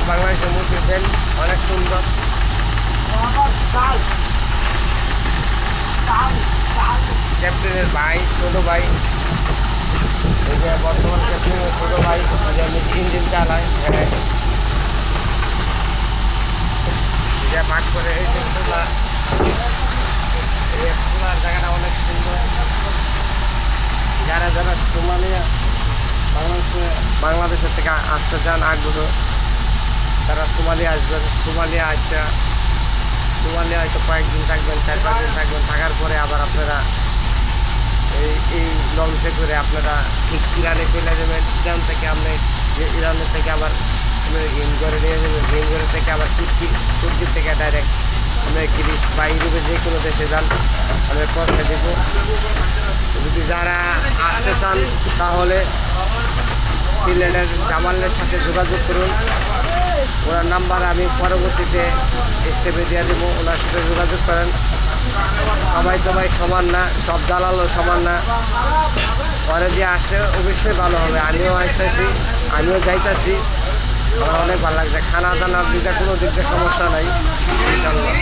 বাংলাদেশের মুসলিম ফ্রেন্ড অনেক সুন্দর। ক্যাপ্টেনের ভাই, ছোট ভাই, এই যে বর্তমান ক্যাপ্টেনের ছোট ভাই, যে ইঞ্জিন চালায়, ভাগ করে এই যে খোলা, এই খোলার জায়গাটা অনেক সুন্দর। যারা যারা বাংলাদেশের থেকে আসতে চান আগ্রহ, তারা সোমালিয়া আসবেন। সোমালিয়া হয়তো কয়েকদিন থাকবেন, 4-5 দিন থাকবেন। থাকার পরে আবার আপনারা এই লঞ্চে করে আপনারা ঠিক ইরানে চলে যাবেন। ইরানের থেকে আবার হিমঘরে নিয়ে যাবেন। হিমঘরে থেকে আবার তুর্কি থেকে ডাইরেক্ট আমরা গ্রিস বা ইউরোপে যে কোনো দেশে যান, আমরা পৌঁছে দেব। যদি যারা আসতে চান তাহলে সিলেটের জামালের সাথে যোগাযোগ করুন। ওনার নাম্বার আমি পরবর্তীতে স্টেপে দিয়ে দেবো, ওনার সাথে যোগাযোগ করেন। সবাই তো ভাই সমান না, সব দালালও সমান না। পরে দিয়ে আসলে অবশ্যই ভালো হবে। আমিও যাইতেছি, আমার অনেক ভালো লাগছে। খানা দানার দিকে কোনো দিক দিয়ে সমস্যা নাই, ইনশাল্লাহ।